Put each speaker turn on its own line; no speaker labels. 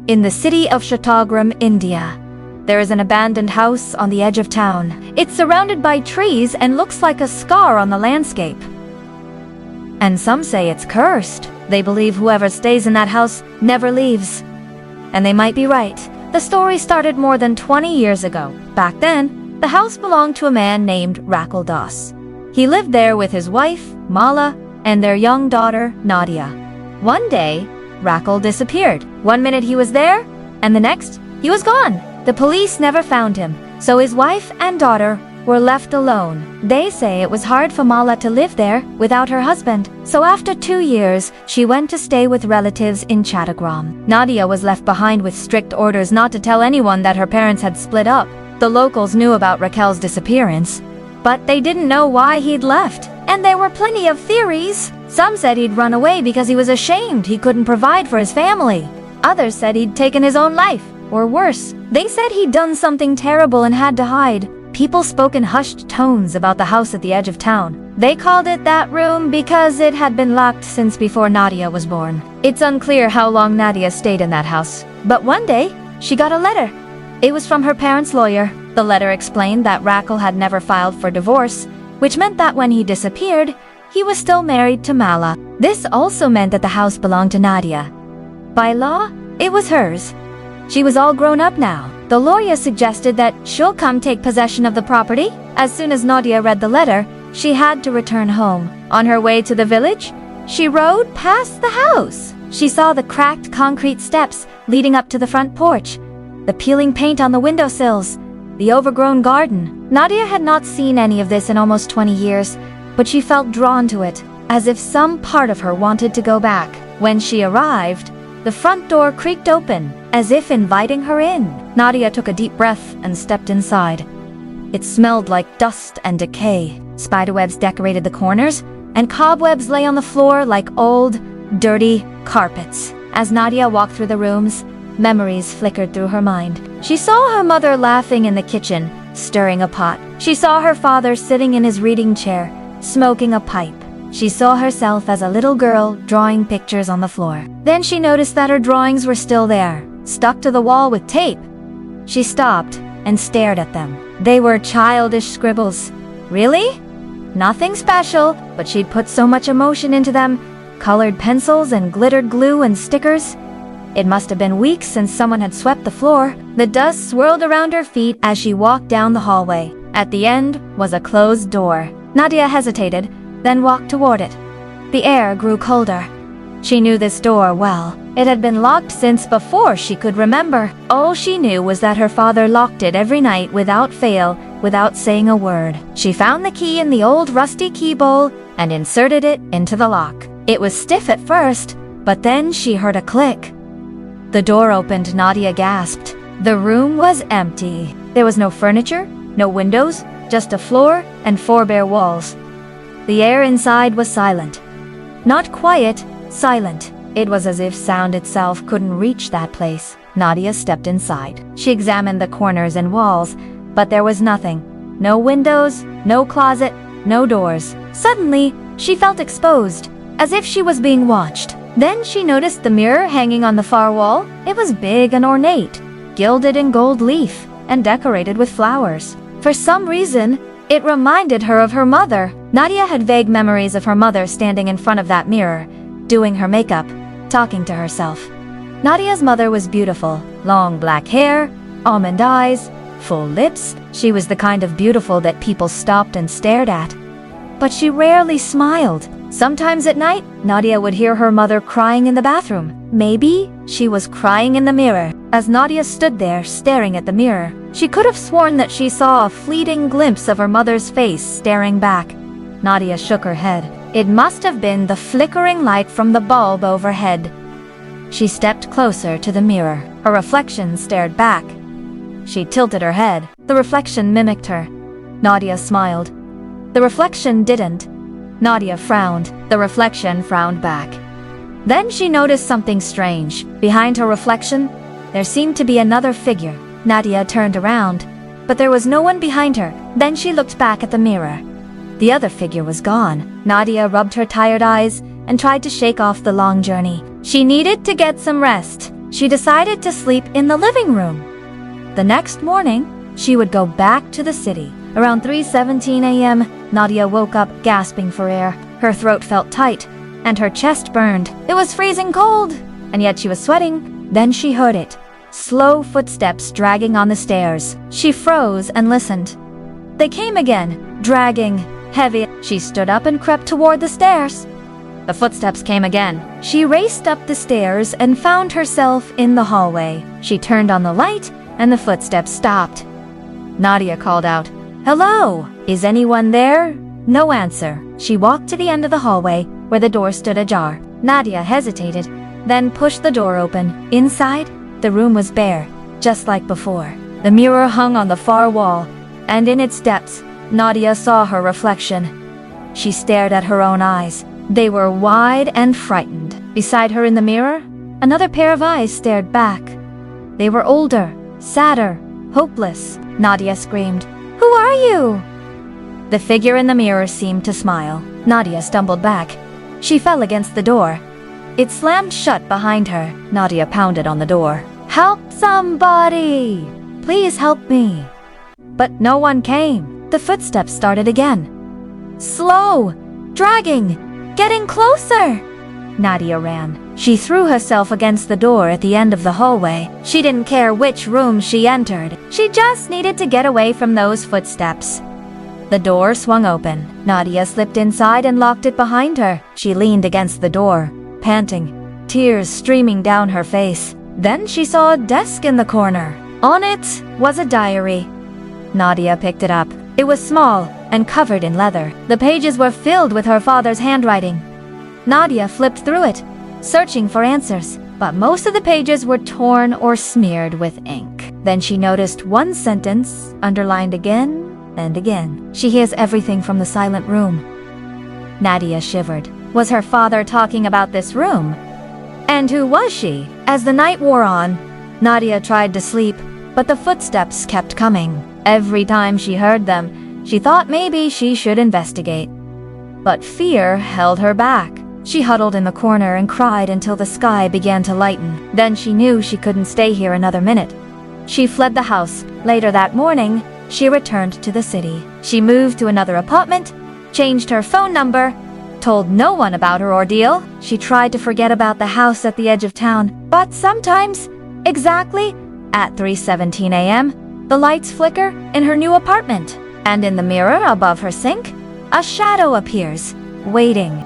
In the city of Chittagong, India, there is an abandoned house on the edge of town. It's surrounded by trees and looks like a scar on the landscape. And some say it's cursed. They believe whoever stays in that house never leaves. And they might be right. The story started more than 20 years ago. Back then, the house belonged to a man named Rakul Das. He lived there with his wife, Mala, and their young daughter, Nadia. One day, Rakul disappeared. 1 minute he was there, and the next, he was gone. The police never found him, so his wife and daughter were left alone. They say it was hard for Mala to live there without her husband, so after 2 years, she went to stay with relatives in Chittagong. Nadia was left behind with strict orders not to tell anyone that her parents had split up. The locals knew about Raquel's disappearance, but they didn't know why he'd left. And there were plenty of theories. Some said he'd run away because he was ashamed he couldn't provide for his family. Others said he'd taken his own life, or worse. They said he'd done something terrible and had to hide. People spoke in hushed tones about the house at the edge of town. They called it that room because it had been locked since before Nadia was born. It's unclear how long Nadia stayed in that house, but one day, she got a letter. It was from her parents' lawyer. The letter explained that Rakul had never filed for divorce, which meant that when he disappeared, he was still married to Mala. This also meant that the house belonged to Nadia. By law, it was hers. She was all grown up now. The lawyer suggested that she'll come take possession of the property. As soon as Nadia read the letter, she had to return home. On her way to the village, she rode past the house. She saw the cracked concrete steps leading up to the front porch, the peeling paint on the windowsills, the overgrown garden. Nadia had not seen any of this in almost 20 years, but she felt drawn to it, as if some part of her wanted to go back. When she arrived, the front door creaked open, as if inviting her in. Nadia took a deep breath and stepped inside. It smelled like dust and decay. Spiderwebs decorated the corners, and cobwebs lay on the floor like old, dirty carpets. As Nadia walked through the rooms, memories flickered through her mind. She saw her mother laughing in the kitchen, stirring a pot. She saw her father sitting in his reading chair, smoking a pipe. She saw herself as a little girl drawing pictures on the floor. Then she noticed that her drawings were still there, stuck to the wall with tape. She stopped and stared at them. They were childish scribbles. Really? Nothing special, but she'd put so much emotion into them, colored pencils and glittered glue and stickers. It must have been weeks since someone had swept the floor. The dust swirled around her feet as she walked down the hallway. At the end was a closed door. Nadia hesitated, then walked toward it. The air grew colder. She knew this door well. It had been locked since before she could remember. All she knew was that her father locked it every night without fail, without saying a word. She found the key in the old rusty key bowl and inserted it into the lock. It was stiff at first, but then she heard a click. The door opened. Nadia gasped. The room was empty. There was no furniture, no windows, just a floor and 4 bare walls. The air inside was silent. Not quiet, silent. It was as if sound itself couldn't reach that place. Nadia stepped inside. She examined the corners and walls, but there was nothing. No windows, no closet, no doors. Suddenly, she felt exposed, as if she was being watched. Then she noticed the mirror hanging on the far wall. It was big and ornate, gilded in gold leaf, and decorated with flowers. For some reason, it reminded her of her mother. Nadia had vague memories of her mother standing in front of that mirror, doing her makeup, talking to herself. Nadia's mother was beautiful. Long black hair, almond eyes, full lips. She was the kind of beautiful that people stopped and stared at. But she rarely smiled. Sometimes at night, Nadia would hear her mother crying in the bathroom. Maybe she was crying in the mirror. As Nadia stood there staring at the mirror, she could have sworn that she saw a fleeting glimpse of her mother's face staring back. Nadia shook her head. It must have been the flickering light from the bulb overhead. She stepped closer to the mirror. Her reflection stared back. She tilted her head. The reflection mimicked her. Nadia smiled. The reflection didn't. Nadia frowned. The reflection frowned back. Then she noticed something strange. Behind her reflection, there seemed to be another figure. Nadia turned around, but there was no one behind her. Then she looked back at the mirror. The other figure was gone. Nadia rubbed her tired eyes and tried to shake off the long journey. She needed to get some rest. She decided to sleep in the living room. The next morning, she would go back to the city. Around 3:17 a.m., Nadia woke up gasping for air. Her throat felt tight, and her chest burned. It was freezing cold, and yet she was sweating. Then she heard it. Slow footsteps dragging on the stairs. She froze and listened. They came again, dragging, heavy. She stood up and crept toward the stairs. The footsteps came again. She raced up the stairs and found herself in the hallway. She turned on the light, and the footsteps stopped. Nadia called out, "Hello, is anyone there?" No answer. She walked to the end of the hallway, where the door stood ajar. Nadia hesitated, then pushed the door open. Inside, the room was bare, just like before. The mirror hung on the far wall, and in its depths, Nadia saw her reflection. She stared at her own eyes. They were wide and frightened. Beside her in the mirror, another pair of eyes stared back. They were older, sadder, hopeless. Nadia screamed, "Who are you?" The figure in the mirror seemed to smile. Nadia stumbled back. She fell against the door. It slammed shut behind her. Nadia pounded on the door. "Help somebody! Please help me!" But no one came. The footsteps started again. Slow, dragging, getting closer. Nadia ran. She threw herself against the door at the end of the hallway. She didn't care which room she entered. She just needed to get away from those footsteps. The door swung open. Nadia slipped inside and locked it behind her. She leaned against the door, panting, tears streaming down her face. Then she saw a desk in the corner. On it was a diary. Nadia picked it up. It was small and covered in leather. The pages were filled with her father's handwriting. Nadia flipped through it, searching for answers, but most of the pages were torn or smeared with ink. Then she noticed one sentence, underlined again and again. "She hears everything from the silent room." Nadia shivered. Was her father talking about this room? And who was she? As the night wore on, Nadia tried to sleep, but the footsteps kept coming. Every time she heard them, she thought maybe she should investigate. But fear held her back. She huddled in the corner and cried until the sky began to lighten. Then she knew she couldn't stay here another minute. She fled the house. Later that morning, she returned to the city. She moved to another apartment, changed her phone number, told no one about her ordeal. She tried to forget about the house at the edge of town, but sometimes, exactly at 3:17 a.m., the lights flicker in her new apartment, and in the mirror above her sink, a shadow appears, waiting.